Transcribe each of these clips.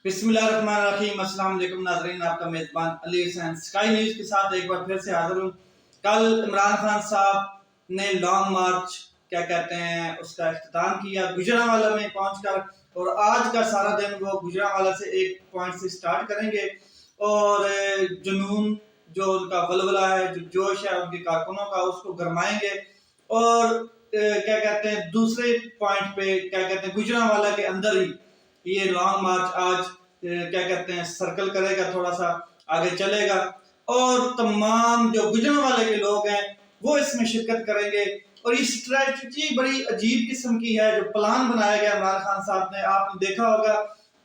بسم اللہ الرحمن الرحیم۔ السلام علیکم ناظرین، آپ کا میزبان علی حسین سکائی نیوز کے ساتھ ایک بار پھر سے حاضر ہوں۔ کل عمران خان صاحب نے لانگ مارچ اس کا اختتام کیا گجرانوالہ میں پہنچ کر، اور آج کا سارا دن وہ گجرانوالہ سے ایک پوائنٹ سے سٹارٹ کریں گے اور جنون جو ان کا ولولہ ہے، جو جوش ہے ان کے کارکنوں کا، اس کو گرمائیں گے اور دوسرے پوائنٹ پہ گجرانوالہ کے اندر ہی یہ لانگ مارچ آج سرکل کرے گا، تھوڑا سا آگے چلے گا اور تمام جو گجرانوالہ کے لوگ ہیں وہ اس میں شرکت کریں گے۔ اور یہ اسٹریٹجی بڑی عجیب قسم کی ہے، جو پلان بنایا گیا عمران خان صاحب نے۔ آپ نے دیکھا ہوگا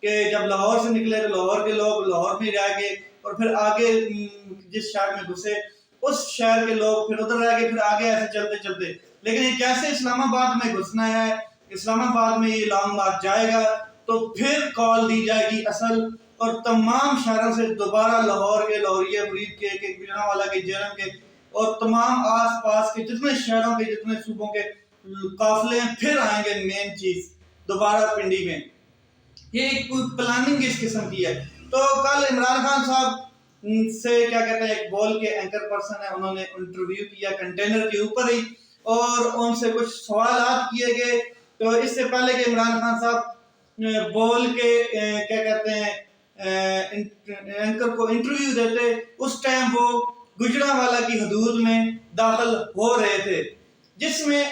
کہ جب لاہور سے نکلے تو لاہور کے لوگ لاہور میں رہ گئے، اور پھر آگے جس شہر میں گھسے اس شہر کے لوگ پھر ادھر رہ گئے، پھر آگے ایسے چلتے چلتے، لیکن یہ کیسے اسلام آباد میں گھسنا ہے، اسلام آباد میں یہ لانگ مارچ جائے گا تو پھر کال دی جائے گی اصل، اور تمام شہروں سے دوبارہ لاہور کے، لاہوریہ، مرید کے گجرانوالہ کے، جہلم کے اور تمام آس پاس کے جتنے شہروں کے، جتنے صوبوں کے قافلے پھر آئیں گے مین چیز دوبارہ پنڈی میں۔ یہ ایک پلاننگ اس قسم کی ہے۔ تو کل عمران خان صاحب سے ایک بول کے اینکر پرسن ہے، انہوں نے انٹرویو کیا کنٹینر کے اوپر ہی، اور ان سے کچھ سوالات کیے گئے۔ تو اس سے پہلے کہ عمران خان صاحب بول کے اینکر کو انٹرویو دیتے، اس ٹائم وہ گجرانوالہ کی حدود میں داخل ہو رہے تھے، جس میں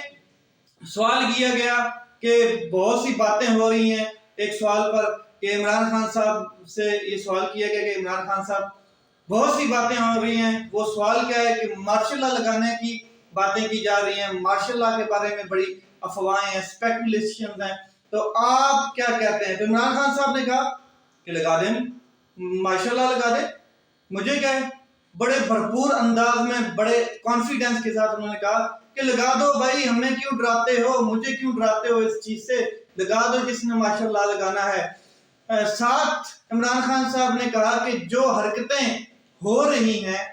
سوال کیا گیا کہ بہت سی باتیں ہو رہی ہیں ایک سوال پر، کہ عمران خان صاحب سے یہ سوال کیا گیا کہ عمران خان صاحب بہت سی باتیں ہو رہی ہیں۔ وہ سوال کیا ہے کہ مارشل لا لگانے کی باتیں کی جا رہی ہیں، مارشل لا کے بارے میں بڑی افواہیں ہیں، اسپیکولیشنز ہیں، تو آپ کیا کہتے ہیں؟ تو عمران خان صاحب نے کہا کہ لگا دیں، مارشل لا لگا دیں، مجھے کیا ہے؟ بڑے بھرپور انداز میں، بڑے کانفیڈنس کے ساتھ انہوں نے کہا کہ لگا دو بھائی، ہمیں کیوں ڈراتے ہو، مجھے کیوں ڈراتے ہو اس چیز سے، لگا دو جس نے مارشل لا لگانا ہے۔ ساتھ عمران خان صاحب نے کہا کہ جو حرکتیں ہو رہی ہیں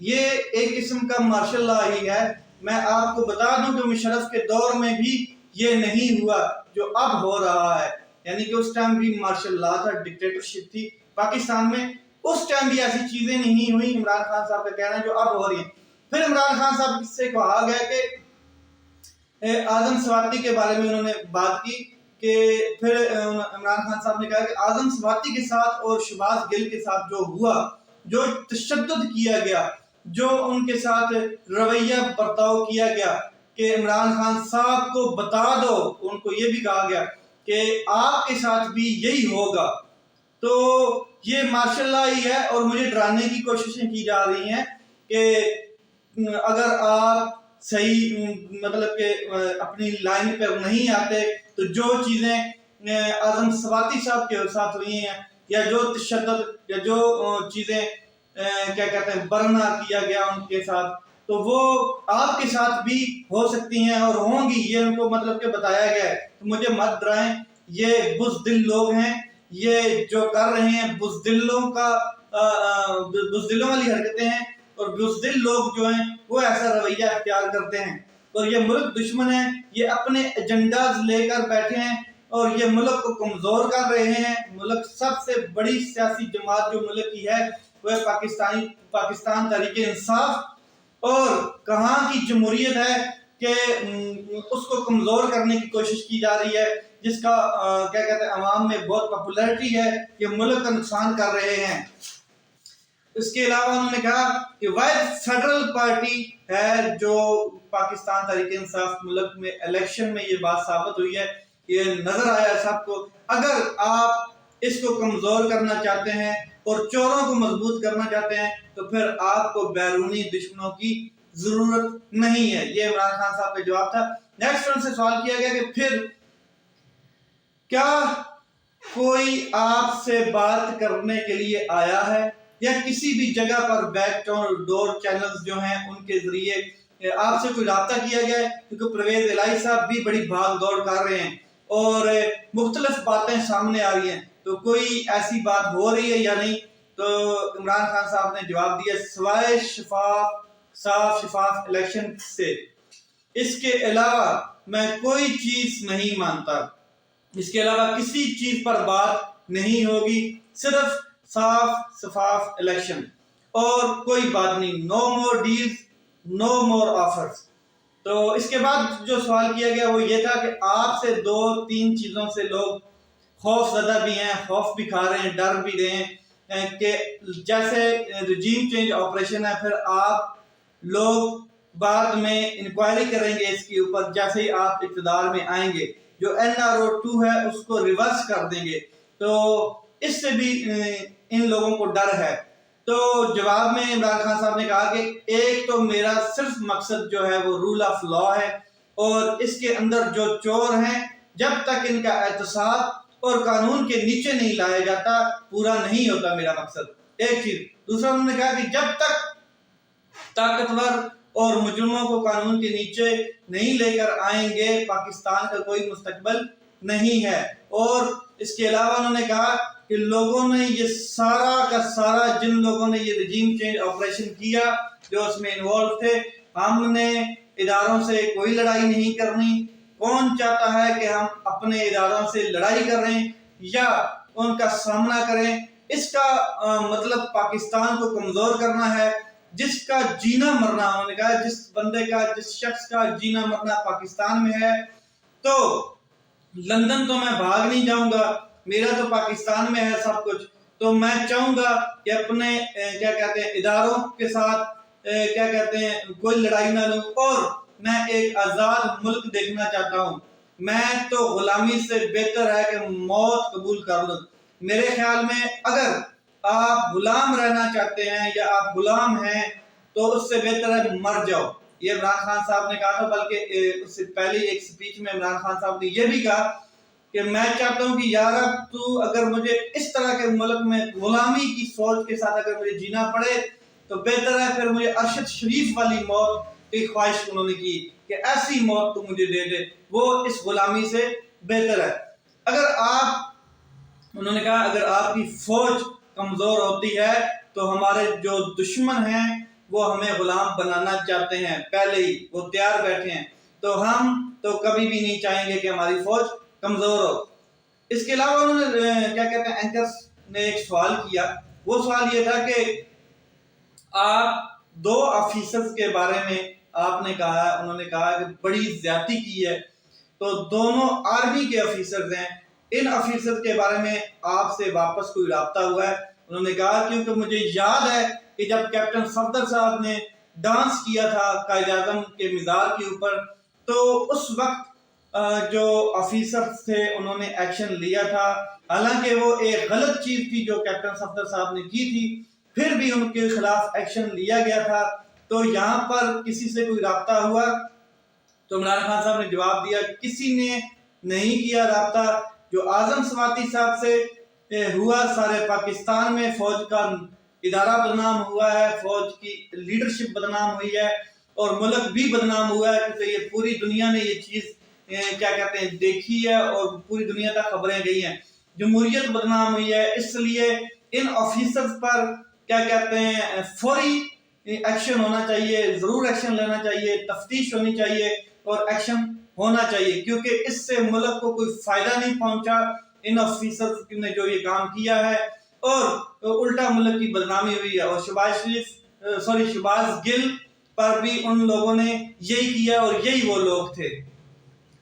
یہ ایک قسم کا مارشل لا ہی ہے۔ میں آپ کو بتا دوں کہ مشرف کے دور میں بھی یہ نہیں ہوا جو اب ہو رہا ہے، یعنی کہ اس ٹائم بھی مارشل لا تھا، ڈکٹیٹرشپ تھی پاکستان میں، اس ٹائم بھی ایسی چیزیں نہیں ہوئی عمران خان صاحب کا کہنا ہے جو اب ہو رہی ہیں۔ پھر عمران خان صاحب سے کہا گیا کہ اعظم سواتی کے بارے میں انہوں نے بات کی، کہ پھر عمران خان صاحب نے کہا کہ اعظم سواتی کے ساتھ اور شہباز گل کے ساتھ جو ہوا، جو تشدد کیا گیا، جو ان کے ساتھ رویہ برتاؤ کیا گیا، کہ عمران خان صاحب کو بتا دو، ان کو یہ بھی کہا گیا کہ آپ کے ساتھ بھی یہی ہوگا، تو یہ مارشل لا ہی ہے۔ اور مجھے ڈرانے کی کوششیں کی جا رہی ہیں کہ اگر آپ صحیح مطلب کہ اپنی لائن پر نہیں آتے تو جو چیزیں اعظم سواتی صاحب کے ساتھ ہوئی ہیں، یا جو تشدد یا جو چیزیں برنا کیا گیا ان کے ساتھ، تو وہ آپ کے ساتھ بھی ہو سکتی ہیں اور ہوں گی، یہ ان کو مطلب کہ بتایا گیا ہے۔ تو مجھے مت ڈرائیں، یہ بزدل لوگ ہیں، یہ جو کر رہے ہیں بزدلوں والی حرکتیں ہیں، اور بزدل لوگ جو ہیں وہ ایسا رویہ اختیار کرتے ہیں، اور یہ ملک دشمن ہے، یہ اپنے ایجنڈاز لے کر بیٹھے ہیں اور یہ ملک کو کمزور کر رہے ہیں۔ ملک سب سے بڑی سیاسی جماعت جو ملک کی ہے وہ ہے پاکستان تحریک انصاف، اور کہاں کی جمہوریت ہے کہ اس کو کمزور کرنے کی کوشش کی جا رہی ہے، جس کا عوام میں بہت پاپولیرٹی ہے، یہ ملک کا نقصان کر رہے ہیں۔ اس کے علاوہ انہوں نے کہا کہ واحد فیڈرل پارٹی ہے جو پاکستان تحریک انصاف، ملک میں الیکشن میں یہ بات ثابت ہوئی ہے، یہ نظر آیا سب کو۔ اگر آپ اس کو کمزور کرنا چاہتے ہیں اور چوروں کو مضبوط کرنا چاہتے ہیں تو پھر آپ کو بیرونی دشمنوں کی ضرورت نہیں ہے۔ یہ عمران خان صاحب کا جواب تھا۔ نیکسٹ ان سے سوال کیا گیا کہ پھر کیا کوئی آپ سے بات کرنے کے لیے آیا ہے، یا کسی بھی جگہ پر بیک ڈور چینلز جو ہیں ان کے ذریعے آپ سے کوئی رابطہ کیا گیا ہے؟ کیونکہ پرویز الہی صاحب بھی بڑی بھاگ دوڑ کر رہے ہیں اور مختلف باتیں سامنے آ رہی ہیں، تو کوئی ایسی بات ہو رہی ہے یا نہیں؟ تو عمران خان صاحب نے جواب دیا، سوائے صاف شفاف الیکشن سے اس کے علاوہ میں کوئی چیز نہیں مانتا، اس کے علاوہ کسی چیز پر بات نہیں ہوگی، صرف صاف شفاف الیکشن اور کوئی بات نہیں، نو مور ڈیلز، نو مور آفرز۔ تو اس کے بعد جو سوال کیا گیا وہ یہ تھا کہ آپ سے 2-3 چیزوں سے لوگ خوف زدہ بھی ہیں، خوف بھی کھا رہے ہیں، ڈر بھی رہے ہیں کہ جیسے رجیم چینج آپریشن ہے، پھر آپ لوگ بعد میں انکوائری کریں گے اس کے اوپر جیسے ہی آپ اقتدار میں آئیں گے، جو NRO-2 ہے اس کو ریورس کر دیں گے، تو اس سے بھی ان لوگوں کو ڈر ہے۔ تو جواب میں عمران خان صاحب نے کہا کہ ایک تو میرا صرف مقصد جو ہے وہ رول آف لا ہے، اور اس کے اندر جو چور ہیں جب تک ان کا احتساب اور قانون کے نیچے نہیں لایا جاتا پورا نہیں ہوتا میرا مقصد، ایک چیز۔ دوسرا انہوں نے کہا کہ جب تک طاقتور اور مجرموں کو قانون کے نیچے نہیں لے کر آئیں گے پاکستان کا کوئی مستقبل نہیں ہے۔ اور اس کے علاوہ انہوں نے کہا کہ لوگوں نے یہ سارا کا سارا، جن لوگوں نے یہ رجیم چینج آپریشن کیا، جو اس میں انوالو تھے، ہم نے اداروں سے کوئی لڑائی نہیں کرنی۔ کون چاہتا ہے کہ ہم اپنے اداروں سے لڑائی کریں یا ان کا سامنا کریں؟ اس کا مطلب پاکستان کو کمزور کرنا ہے۔ جس کا جینا مرنا، انہوں نے کہا جس بندے کا، جس شخص کا جینا مرنا پاکستان میں ہے، تو لندن تو میں بھاگ نہیں جاؤں گا، میرا تو پاکستان میں ہے سب کچھ، تو میں چاہوں گا کہ اپنے کیا کہتے ہیں اداروں کے ساتھ کیا کہتے ہیں کوئی لڑائی نہ لوں، اور میں ایک آزاد ملک دیکھنا چاہتا ہوں۔ میں تو غلامی سے بہتر ہے کہ موت قبول کر لوں۔ میرے خیال میں اگر آپ غلام رہنا چاہتے ہیں یا آپ غلام ہیں تو اس سے بہتر ہے مر جاؤ۔ یہ عمران خان صاحب نے کہا تھا، بلکہ اس سے پہلی ایک سپیچ میں عمران خان صاحب نے یہ بھی کہا کہ میں چاہتا ہوں کہ یا رب تو اگر مجھے اس طرح کے ملک میں غلامی کی سوچ کے ساتھ اگر مجھے جینا پڑے تو بہتر ہے پھر مجھے ارشد شریف والی موت کی خواہش انہوں نے کی کہ ایسی موت تو مجھے دے دے، وہ اس غلامی سے بہتر ہے۔ اگر آپ، انہوں نے کہا اگر آپ کی فوج کمزور ہوتی ہے تو ہمارے جو دشمن ہیں وہ ہمیں غلام بنانا چاہتے ہیں، پہلے ہی وہ تیار بیٹھے ہیں، تو ہم تو کبھی بھی نہیں چاہیں گے کہ ہماری فوج کمزور ہو۔ اس کے علاوہ انہوں نے کیا کہتے ہیں اینکرز نے ایک سوال کیا، وہ سوال یہ تھا کہ آپ 2 آفیسرز کے بارے میں آپ نے کہا، انہوں نے کہا کہ بڑی زیادتی کی ہے، تو دونوں آرمی کے آفیسرز ہیں، ان آفیسرز کے بارے میں آپ سے واپس کوئی رابطہ ہوا ہے؟ انہوں نے کہا کیونکہ مجھے یاد ہے کہ جب کیپٹن صفدر صاحب نے ڈانس کیا تھا قائد اعظم کے مزار کے اوپر، تو اس وقت جو آفیسرز تھے انہوں نے ایکشن لیا تھا، حالانکہ وہ ایک غلط چیز تھی جو کیپٹن صفدر صاحب نے کی تھی، پھر بھی ان کے خلاف ایکشن لیا گیا تھا۔ تو یہاں پر کسی سے کوئی رابطہ ہوا؟ تو عمران خان صاحب نے جواب دیا کسی نے نہیں کیا رابطہ، جو اعظم سواتی صاحب سے ہوا سارے پاکستان میں فوج کا ادارہ بدنام ہوا ہے، فوج کی لیڈرشپ بدنام ہوئی ہے، اور ملک بھی بدنام ہوا ہے، کیونکہ یہ پوری دنیا نے یہ چیز کیا کہتے ہیں دیکھی ہے اور پوری دنیا تک خبریں گئی ہیں۔ جمہوریت بدنام ہوئی ہے، اس لیے ان آفیسرز پر کیا کہتے ہیں فوری ایکشن ہونا چاہیے، ضرور ایکشن لینا چاہیے، تفتیش ہونی چاہیے اور ایکشن ہونا چاہیے، کیونکہ اس سے ملک کو کوئی فائدہ نہیں پہنچا ان آفیسرز نے جو یہ کام کیا ہے، اور الٹا ملک کی بدنامی ہوئی ہے۔ اور شہباز گل پر بھی ان لوگوں نے یہی کیا اور یہی وہ لوگ تھے۔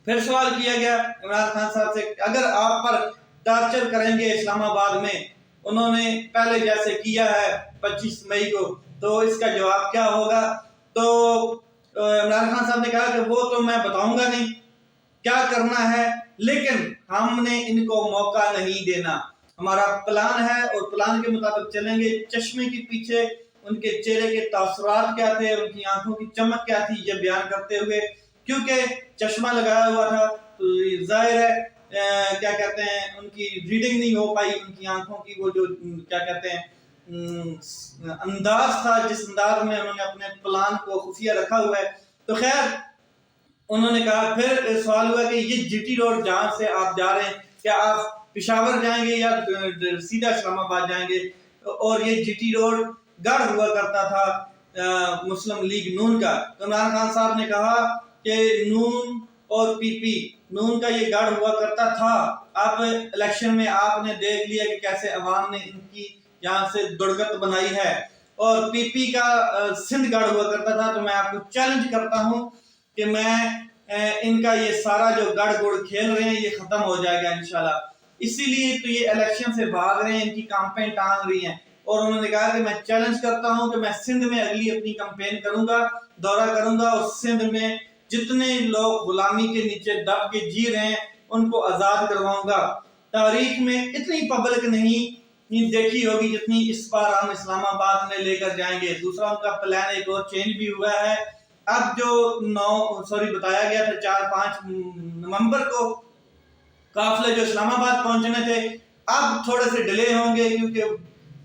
پھر سوال کیا گیا عمران خان صاحب سے اگر آپ پر ٹارچر کریں گے اسلام آباد میں، انہوں نے پہلے جیسے کیا ہے 25 مئی کو، تو اس کا جواب کیا ہوگا؟ تو عمران خان صاحب نے کہا کہ وہ تو میں بتاؤں گا نہیں کیا کرنا ہے، لیکن ہم نے ان کو موقع نہیں دینا، ہمارا پلان ہے اور پلان کے مطابق چلیں گے۔ چشمے کے پیچھے ان کے چہرے کے تاثرات کیا تھے، ان کی آنکھوں کی چمک کیا تھی، یہ بیان کرتے ہوئے، کیونکہ چشمہ لگایا ہوا تھا تو ظاہر ہے کیا کہتے ہیں ان کی ریڈنگ نہیں ہو پائی، ان کی آنکھوں کی وہ جو کیا کہتے ہیں انداز تھا، جس انداز میں انہوں نے اپنے پلان کو خفیہ رکھا ہوا ہے۔ تو خیر انہوں نے کہا، پھر سوال ہوا کہ یہ جی ٹی روڈ جہاں سے آپ جا رہے ہیں کیا آپ پشاور جائیں گے یا سیدھا اسلام آباد جائیں گے؟ اور یہ جی ٹی روڈ گڑھ ہوا کرتا تھا مسلم لیگ نون کا۔ عمران خان صاحب نے کہا کہ نون اور پی پی نون کا یہ گڑھ ہوا کرتا تھا. اب الیکشن میں آپ نے دیکھ لیا کہ کیسے عوام نے ان کی یہاں سے درگت بنائی ہے. اور پی پی کا سندھ گڑھ ہوا کرتا تھا. تو میں آپ کو چیلنج کرتا ہوں کہ میں ان کا یہ سارا جو گڑھ گڑ کھیل رہے ہیں یہ ختم ہو جائے گا انشاءاللہ. اسی لیے تو یہ الیکشن سے بھاگ رہے ہیں, ان کی کمپین ٹانگ رہی ہیں. اور انہوں نے کہا کہ میں چیلنج کرتا ہوں کہ میں سندھ میں اگلی اپنی کمپین کروں گا, دورہ کروں گا, اور سندھ میں جتنے لوگ غلامی کے نیچے دب کے جی رہے ہیں ان کو آزاد کرواؤں گا. تاریخ میں اتنی پبلک نہیں دیکھی ہوگی جتنی اس بار ہم اسلام آباد میں لے کر جائیں گے. دوسرا ان کا پلان ایک اور چینج بھی ہوا ہے. اب جو بتایا گیا تھا 4-5 نومبر کو قافلے جو اسلام آباد پہنچنے تھے, اب تھوڑے سے ڈیلے ہوں گے, کیونکہ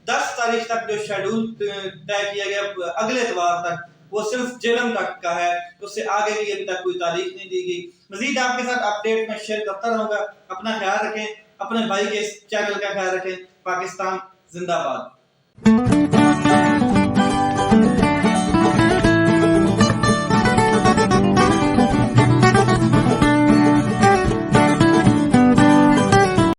10 تاریخ تک جو شیڈول طے کیا گیا اگلے اتوار تک, وہ صرف جہلم تک کا ہے, اس سے آگے کی ابھی تک کوئی تاریخ نہیں دی گئی. مزید آپ کے ساتھ اپڈیٹ میں شیئر کرتا رہوں گا. اپنا خیال رکھیں, اپنے بھائی کے اس چینل کا خیال رکھیں. پاکستان زندہ باد.